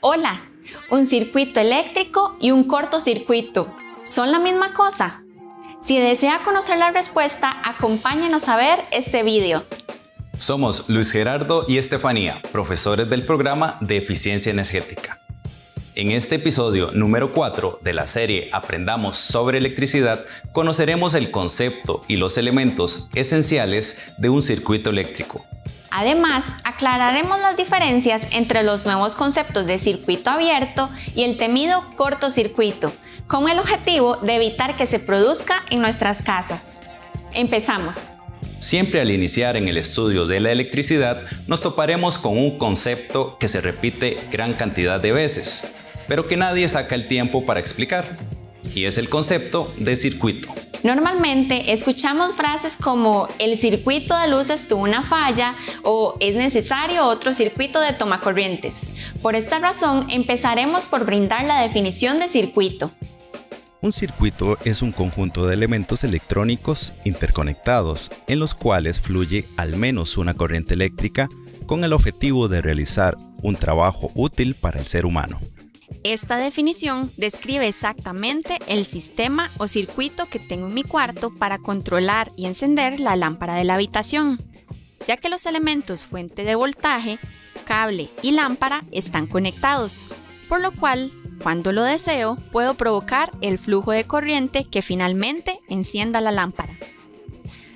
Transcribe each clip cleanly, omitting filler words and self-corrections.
Hola, un circuito eléctrico y un cortocircuito, ¿son la misma cosa? Si desea conocer la respuesta, acompáñenos a ver este video. Somos Luis Gerardo y Estefanía, profesores del programa de Eficiencia Energética. En este episodio número 4 de la serie Aprendamos sobre electricidad, conoceremos el concepto y los elementos esenciales de un circuito eléctrico. Además, aclararemos las diferencias entre los nuevos conceptos de circuito abierto y el temido cortocircuito, con el objetivo de evitar que se produzca en nuestras casas. Empezamos. Siempre al iniciar en el estudio de la electricidad, nos toparemos con un concepto que se repite gran cantidad de veces, pero que nadie saca el tiempo para explicar, y es el concepto de circuito. Normalmente escuchamos frases como el circuito de luces tuvo una falla o es necesario otro circuito de tomacorrientes. Por esta razón empezaremos por brindar la definición de circuito. Un circuito es un conjunto de elementos electrónicos interconectados en los cuales fluye al menos una corriente eléctrica con el objetivo de realizar un trabajo útil para el ser humano. Esta definición describe exactamente el sistema o circuito que tengo en mi cuarto para controlar y encender la lámpara de la habitación, ya que los elementos fuente de voltaje, cable y lámpara están conectados, por lo cual, cuando lo deseo, puedo provocar el flujo de corriente que finalmente encienda la lámpara.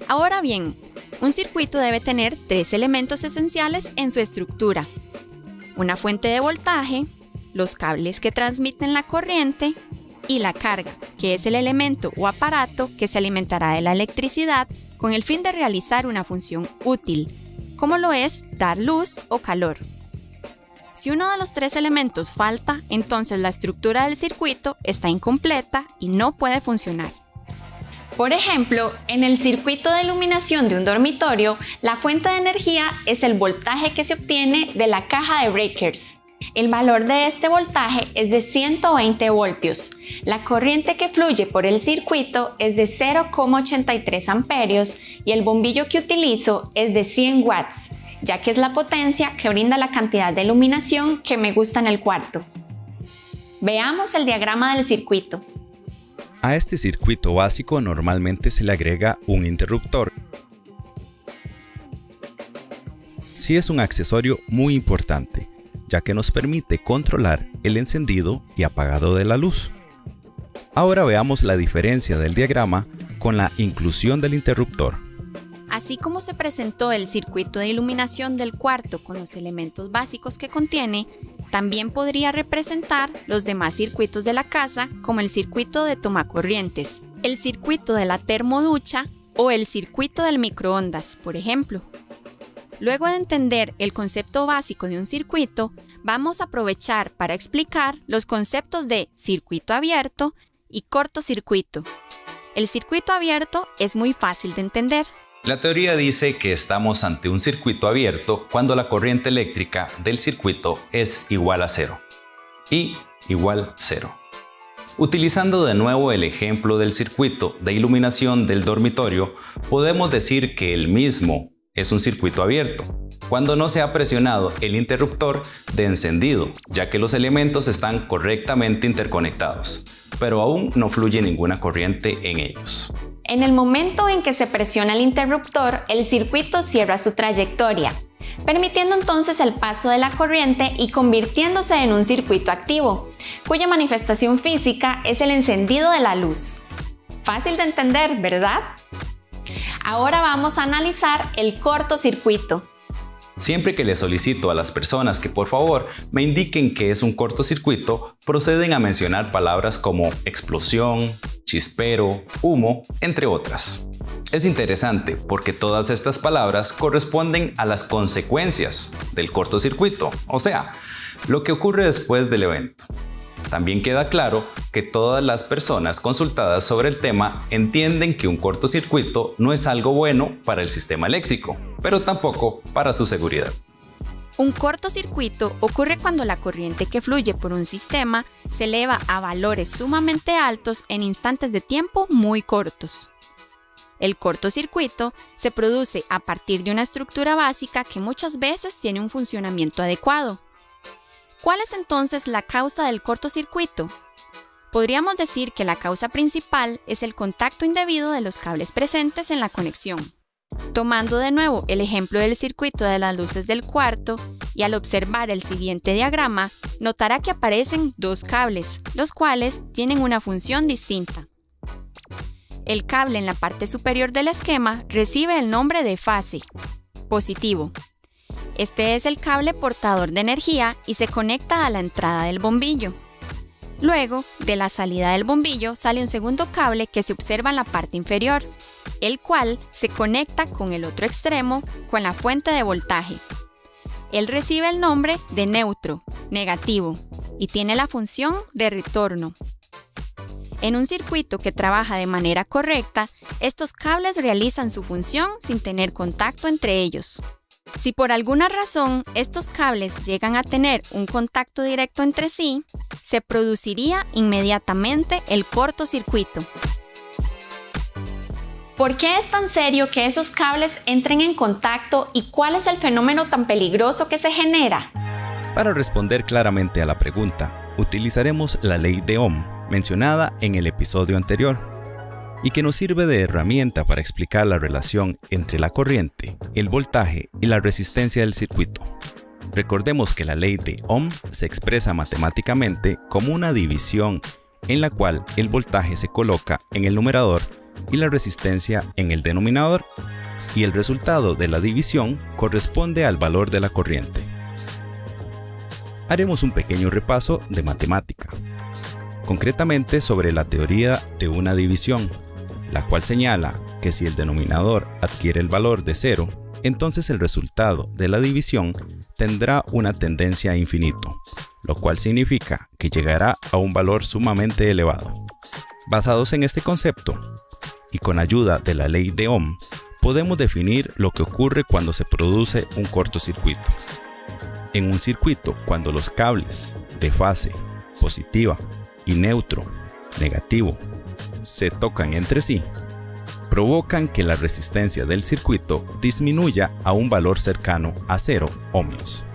Ahora bien, un circuito debe tener 3 elementos esenciales en su estructura: una fuente de voltaje, los cables que transmiten la corriente y la carga, que es el elemento o aparato que se alimentará de la electricidad con el fin de realizar una función útil, como lo es dar luz o calor. Si uno de los 3 elementos falta, entonces la estructura del circuito está incompleta y no puede funcionar. Por ejemplo, en el circuito de iluminación de un dormitorio, la fuente de energía es el voltaje que se obtiene de la caja de breakers. El valor de este voltaje es de 120 voltios. La corriente que fluye por el circuito es de 0,83 amperios y el bombillo que utilizo es de 100 watts, ya que es la potencia que brinda la cantidad de iluminación que me gusta en el cuarto. Veamos el diagrama del circuito. A este circuito básico normalmente se le agrega un interruptor. Sí, es un accesorio muy importante, ya que nos permite controlar el encendido y apagado de la luz. Ahora veamos la diferencia del diagrama con la inclusión del interruptor. Así como se presentó el circuito de iluminación del cuarto con los elementos básicos que contiene, también podría representar los demás circuitos de la casa, como el circuito de tomacorrientes, el circuito de la termoducha o el circuito del microondas, por ejemplo. Luego de entender el concepto básico de un circuito, vamos a aprovechar para explicar los conceptos de circuito abierto y cortocircuito. El circuito abierto es muy fácil de entender. La teoría dice que estamos ante un circuito abierto cuando la corriente eléctrica del circuito es igual a 0. I igual 0. Utilizando de nuevo el ejemplo del circuito de iluminación del dormitorio, podemos decir que el mismo es un circuito abierto cuando no se ha presionado el interruptor de encendido, ya que los elementos están correctamente interconectados, pero aún no fluye ninguna corriente en ellos. En el momento en que se presiona el interruptor, el circuito cierra su trayectoria, permitiendo entonces el paso de la corriente y convirtiéndose en un circuito activo, cuya manifestación física es el encendido de la luz. Fácil de entender, ¿verdad? Ahora vamos a analizar el cortocircuito. Siempre que le solicito a las personas que por favor me indiquen qué es un cortocircuito, proceden a mencionar palabras como explosión, chispero, humo, entre otras. Es interesante porque todas estas palabras corresponden a las consecuencias del cortocircuito, o sea, lo que ocurre después del evento. También queda claro que todas las personas consultadas sobre el tema entienden que un cortocircuito no es algo bueno para el sistema eléctrico, pero tampoco para su seguridad. Un cortocircuito ocurre cuando la corriente que fluye por un sistema se eleva a valores sumamente altos en instantes de tiempo muy cortos. El cortocircuito se produce a partir de una estructura básica que muchas veces tiene un funcionamiento adecuado. ¿Cuál es entonces la causa del cortocircuito? Podríamos decir que la causa principal es el contacto indebido de los cables presentes en la conexión. Tomando de nuevo el ejemplo del circuito de las luces del cuarto, y al observar el siguiente diagrama, notará que aparecen dos cables, los cuales tienen una función distinta. El cable en la parte superior del esquema recibe el nombre de fase, positivo. Este es el cable portador de energía y se conecta a la entrada del bombillo. Luego, de la salida del bombillo sale un segundo cable que se observa en la parte inferior, el cual se conecta con el otro extremo con la fuente de voltaje. Él recibe el nombre de neutro, negativo, y tiene la función de retorno. En un circuito que trabaja de manera correcta, estos cables realizan su función sin tener contacto entre ellos. Si por alguna razón estos cables llegan a tener un contacto directo entre sí, se produciría inmediatamente el cortocircuito. ¿Por qué es tan serio que esos cables entren en contacto y cuál es el fenómeno tan peligroso que se genera? Para responder claramente a la pregunta, utilizaremos la ley de Ohm, mencionada en el episodio anterior, y que nos sirve de herramienta para explicar la relación entre la corriente, el voltaje y la resistencia del circuito. Recordemos que la ley de Ohm se expresa matemáticamente como una división en la cual el voltaje se coloca en el numerador y la resistencia en el denominador, y el resultado de la división corresponde al valor de la corriente. Haremos un pequeño repaso de matemática, concretamente sobre la teoría de una división, la cual señala que si el denominador adquiere el valor de 0, entonces el resultado de la división tendrá una tendencia a infinito, lo cual significa que llegará a un valor sumamente elevado. Basados en este concepto, y con ayuda de la ley de Ohm, podemos definir lo que ocurre cuando se produce un cortocircuito. En un circuito, cuando los cables de fase positiva y neutro, negativo, se tocan entre sí, provocan que la resistencia del circuito disminuya a un valor cercano a 0 ohmios.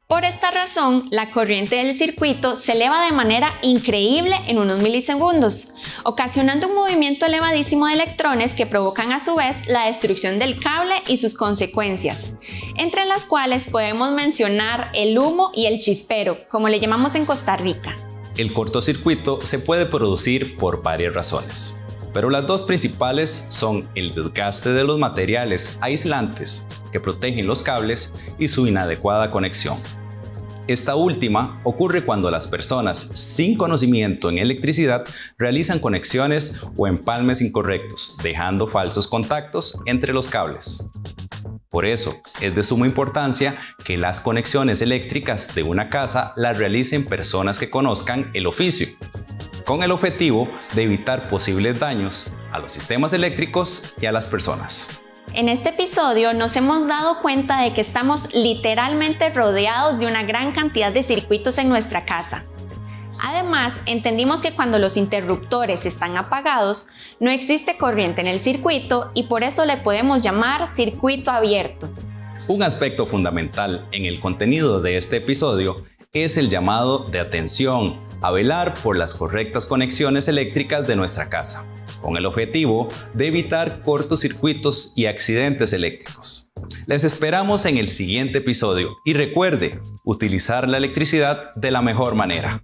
Por esta razón, la corriente del circuito se eleva de manera increíble en unos milisegundos, ocasionando un movimiento elevadísimo de electrones que provocan a su vez la destrucción del cable y sus consecuencias, entre las cuales podemos mencionar el humo y el chispero, como le llamamos en Costa Rica. El cortocircuito se puede producir por varias razones, pero las dos principales son el desgaste de los materiales aislantes que protegen los cables y su inadecuada conexión. Esta última ocurre cuando las personas sin conocimiento en electricidad realizan conexiones o empalmes incorrectos, dejando falsos contactos entre los cables. Por eso, es de suma importancia que las conexiones eléctricas de una casa las realicen personas que conozcan el oficio, con el objetivo de evitar posibles daños a los sistemas eléctricos y a las personas. En este episodio nos hemos dado cuenta de que estamos literalmente rodeados de una gran cantidad de circuitos en nuestra casa. Además, entendimos que cuando los interruptores están apagados, no existe corriente en el circuito y por eso le podemos llamar circuito abierto. Un aspecto fundamental en el contenido de este episodio es el llamado de atención a velar por las correctas conexiones eléctricas de nuestra casa, con el objetivo de evitar cortocircuitos y accidentes eléctricos. Les esperamos en el siguiente episodio y recuerde utilizar la electricidad de la mejor manera.